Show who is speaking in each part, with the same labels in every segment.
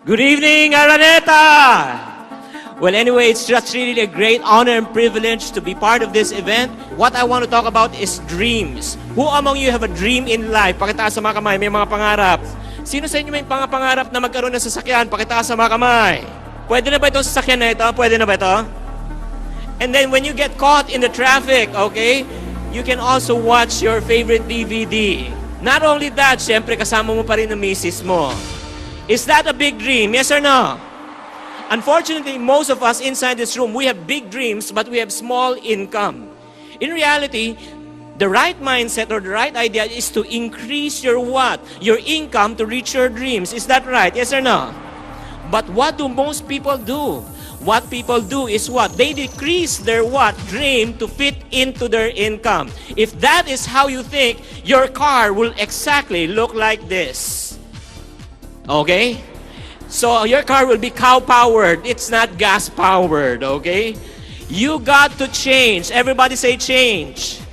Speaker 1: Good evening, Araneta! Well, anyway, it's just really a great honor and privilege to be part of this event. What I want to talk about is dreams. Who among you have a dream in life? Pakitaas sa mga kamay, may mga pangarap. Sino sa inyo may pangarap na magkaroon ng sasakyan? Pakitaas sa mga kamay. Pwede na ba itong sasakyan na ito? Pwede na ba ito? And then when you get caught in the traffic, okay, you can also watch your favorite DVD. Not only that, syempre kasama mo pa rin ang misis mo. Is that a big dream? Yes or no? Unfortunately, most of us inside this room, we have big dreams, but we have small income. In reality, the right mindset or the right idea is to increase your what? Your income to reach your dreams. Is that right? Yes or no? But what do most people do? What people do is what? They decrease their what? Dream to fit into their income. If that is how you think, your car will exactly look like this. Okay? So your car will be cow-powered. It's not gas-powered, okay? You got to change. Everybody say change.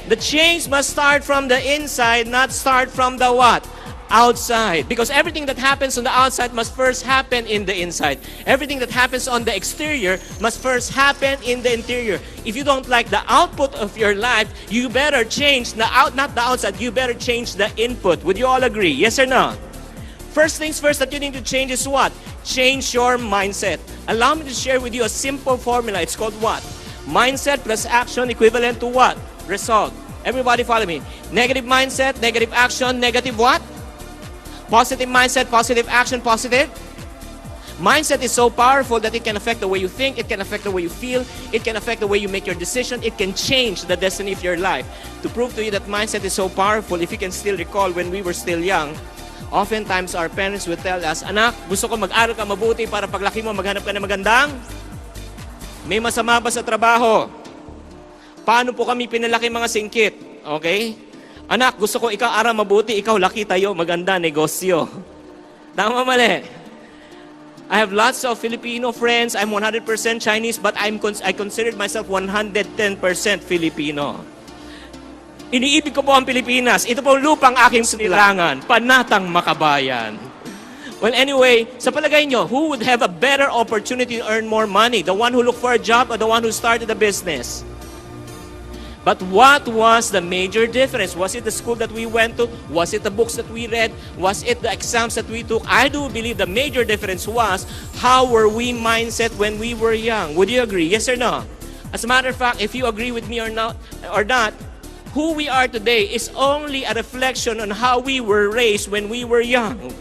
Speaker 1: The change must start from the inside, not start from the what? Outside. Because everything that happens on the outside must first happen in the inside. Everything that happens on the exterior must first happen in the interior. If you don't like the output of your life, you better change not the outside, you better change the input. Would you all agree? Yes or no? First things first that you need to change is what? Change your mindset. Allow me to share with you a simple formula. It's called what? Mindset plus action equivalent to what? Result. Everybody follow me. Negative mindset, negative action, negative what? Positive mindset, positive action, positive. Mindset is so powerful that it can affect the way you think, it can affect the way you feel, it can affect the way you make your decision, it can change the destiny of your life. To prove to you that mindset is so powerful, if you can still recall when we were still young, oftentimes our parents would tell us, anak, gusto ko mag-aral ka mabuti para paglaki mo maghanap ka ng magandang. May masama ba sa trabaho? Paano po kami pinalaki mga singkit? Okay? Anak, gusto ko ikaw aral mabuti, ikaw laki tayo, maganda negosyo. Tama mali? I have lots of Filipino friends. I'm 100% Chinese, but I considered myself 110% Filipino. Iniibig ko po ang Pilipinas. Ito po lupang aking sinilangan. Panatang makabayan. Well, anyway, sa palagay nyo, who would have a better opportunity to earn more money? The one who looked for a job or the one who started a business? But what was the major difference? Was it the school that we went to? Was it the books that we read? Was it the exams that we took? I do believe the major difference was how were we mindset when we were young. Would you agree? Yes or no? As a matter of fact, if you agree with me or not, who we are today is only a reflection on how we were raised when we were young.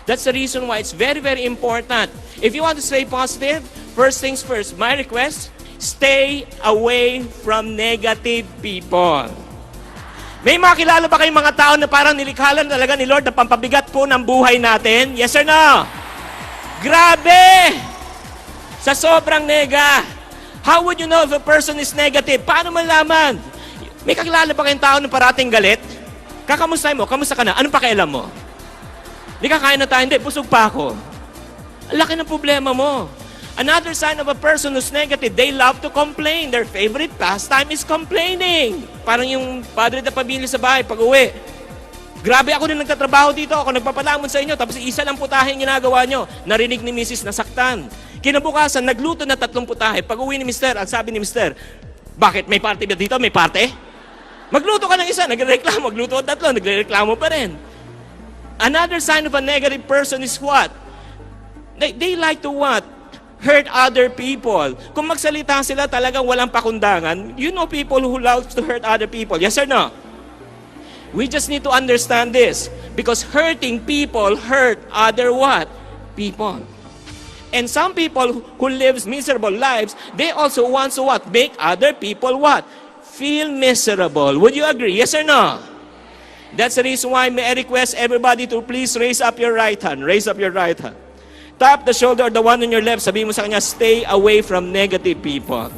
Speaker 1: That's the reason why it's very, very important. If you want to stay positive, first things first, my request, stay away from negative people. May makilala ba kayong mga tao na parang nilikhalan talaga ni Lord na pampabigat po ng buhay natin? Yes or no? Grabe! Sa sobrang nega. How would you know if a person is negative? Paano malaman? May kakilala ba kayong tao na parating galit? Kakamusta mo? Kamusta ka na? Anong pakialam mo? Hindi ka kaya na tayo? Hindi, busog pa ako. Ang laki ng problema mo. Another sign of a person who's negative, they love to complain. Their favorite pastime is complaining. Parang yung padre na pamilya sa bahay pag uwi. Grabe ako na nagtatrabaho dito. Ako nagpapalamon sa inyo. Tapos isa lang putahe yung ginagawa nyo. Narinig ni Mrs. nasaktan. Kinabukasan, nagluto na 3 putahe. Pag uwi ni Mr., ang sabi ni Mr., bakit? May party ba dito? May party? Magluto ka ng isa, nagreklamo. Magluto ka 3, nagreklamo pa rin. Another sign of a negative person is what? They like to what? Hurt other people. Kung magsalita sila talagang walang pakundangan, you know people who love to hurt other people. Yes or no? We just need to understand this. Because hurting people hurt other what? People. And some people who live miserable lives, they also want to what? Make other people what? Feel miserable. Would you agree? Yes or no? That's the reason why may I request everybody to please raise up your right hand. Raise up your right hand. Tap the shoulder, the one on your left. Sabihin mo sa kanya, stay away from negative people.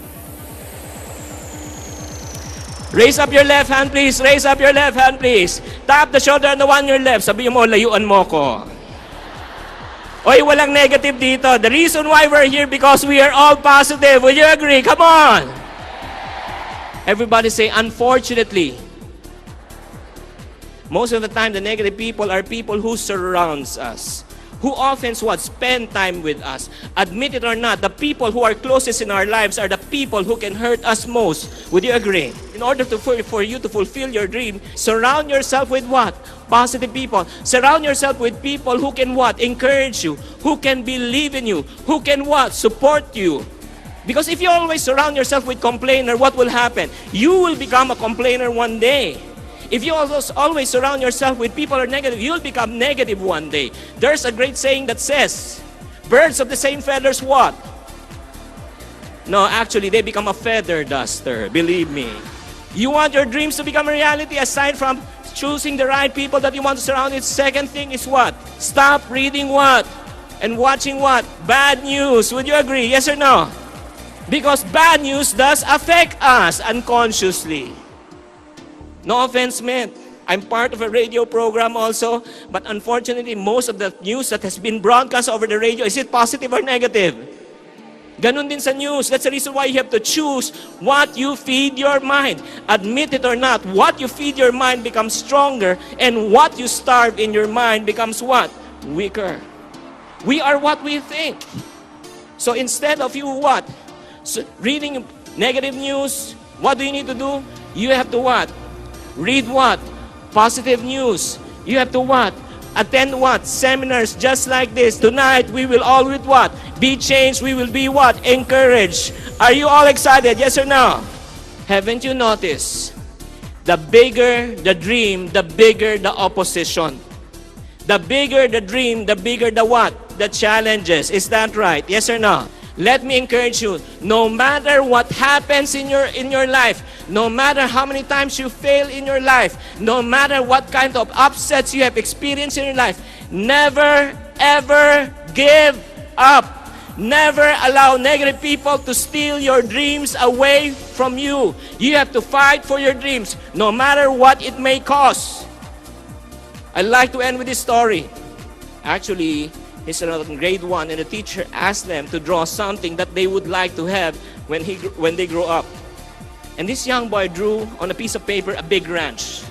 Speaker 1: Raise up your left hand, please. Raise up your left hand, please. Tap the shoulder on the one on your left. Sabihin mo, layuan mo ko. Oy, walang negative dito. The reason why we're here because we are all positive. Would you agree? Come on. Everybody say, unfortunately. Most of the time, the negative people are people who surrounds us. who often what? Spend time with us. Admit it or not, the people who are closest in our lives are the people who can hurt us most. Would you agree? In order for you to fulfill your dream, surround yourself with what? Positive people. Surround yourself with people who can what? Encourage you, who can believe in you, who can what? Support you. Because if you always surround yourself with complainer, what will happen? You will become a complainer one day. If you always surround yourself with people who are negative, you'll become negative one day. There's a great saying that says, birds of the same feathers what? No, actually, they become a feather duster. Believe me. You want your dreams to become a reality, aside from choosing the right people that you want to surround with. Second thing is what? Stop reading what? And watching what? Bad news. Would you agree? Yes or no? Because bad news does affect us unconsciously. No offense meant. I'm part of a radio program also, but unfortunately, most of the news that has been broadcast over the radio, is it positive or negative? Ganun din sa news. That's the reason why you have to choose what you feed your mind. Admit it or not, what you feed your mind becomes stronger, and what you starve in your mind becomes what? Weaker. We are what we think. So instead of you what? So reading negative news, what do you need to do? You have to what? Read what? Positive news. You have to what? Attend what? Seminars just like this. Tonight, we will all with what? Be changed. We will be what? Encouraged. Are you all excited? Yes or no? Haven't you noticed? The bigger the dream, the bigger the opposition. The bigger the dream, the bigger the what? The challenges. Is that right? Yes or no? Let me encourage you, no matter what happens in your life, no matter how many times you fail in your life, no matter what kind of upsets you have experienced in your life, never ever give up. Never allow negative people to steal your dreams away from you. You have to fight for your dreams, no matter what it may cost. I'd like to end with this story. Actually, he's in grade 1, and the teacher asked them to draw something that they would like to have when they grow up. And this young boy drew on a piece of paper a big ranch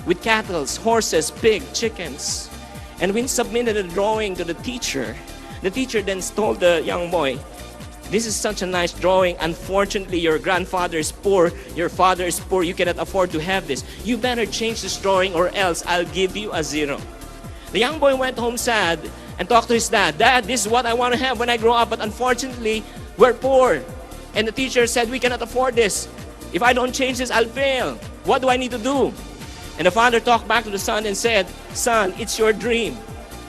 Speaker 1: with cattle, horses, pigs, chickens. And when he submitted the drawing to the teacher then told the young boy, "This is such a nice drawing. Unfortunately, your grandfather is poor, your father is poor, you cannot afford to have this. You better change this drawing or else I'll give you a 0. The young boy went home sad and talked to his dad. "Dad, this is what I want to have when I grow up, but unfortunately, we're poor." And the teacher said, "We cannot afford this. If I don't change this, I'll fail. What do I need to do?" And the father talked back to the son and said, "Son, it's your dream.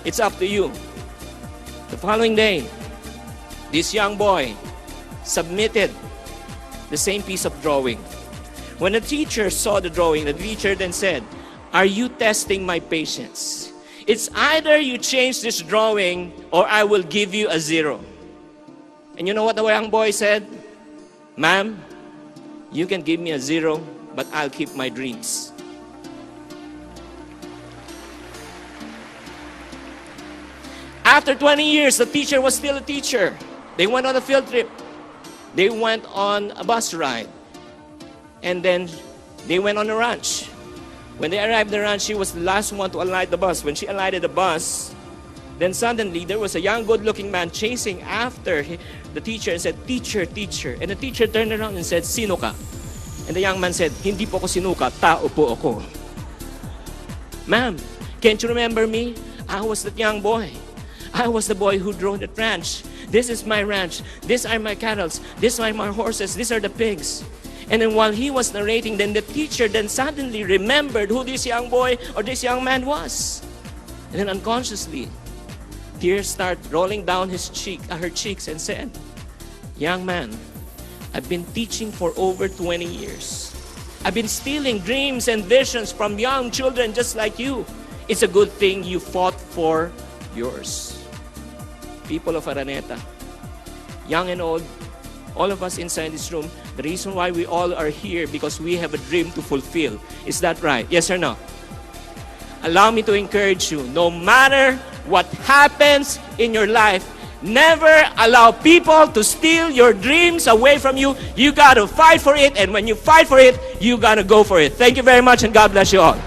Speaker 1: It's up to you." The following day, this young boy submitted the same piece of drawing. When the teacher saw the drawing, the teacher then said, "Are you testing my patience? It's either you change this drawing or I will give you a 0. And you know what the young boy said? "Ma'am, you can give me a 0, but I'll keep my dreams." After 20 years, the teacher was still a teacher. They went on a field trip. They went on a bus ride. And then they went on a ranch. When they arrived at the ranch, she was the last one to alight the bus. When she alighted the bus, then suddenly there was a young, good-looking man chasing after the teacher and said, "Teacher, teacher." And the teacher turned around and said, "Sino ka?" And the young man said, "Hindi po ako sinuka, tao po ako." "Ma'am, can't you remember me? I was that young boy. I was the boy who drove the ranch. This is my ranch. These are my cattle. These are my horses. These are the pigs." And then while he was narrating, then the teacher then suddenly remembered who this young boy or this young man was. And then unconsciously, tears start rolling down her cheeks and said, "Young man, I've been teaching for over 20 years. I've been stealing dreams and visions from young children just like you. It's a good thing you fought for yours." People of Araneta, young and old, all of us inside this room, the reason why we all are here because we have a dream to fulfill. Is that right? Yes or no? Allow me to encourage you, no matter what happens in your life, never allow people to steal your dreams away from you. You got to fight for it, and when you fight for it, you got to go for it. Thank you very much, and God bless you all.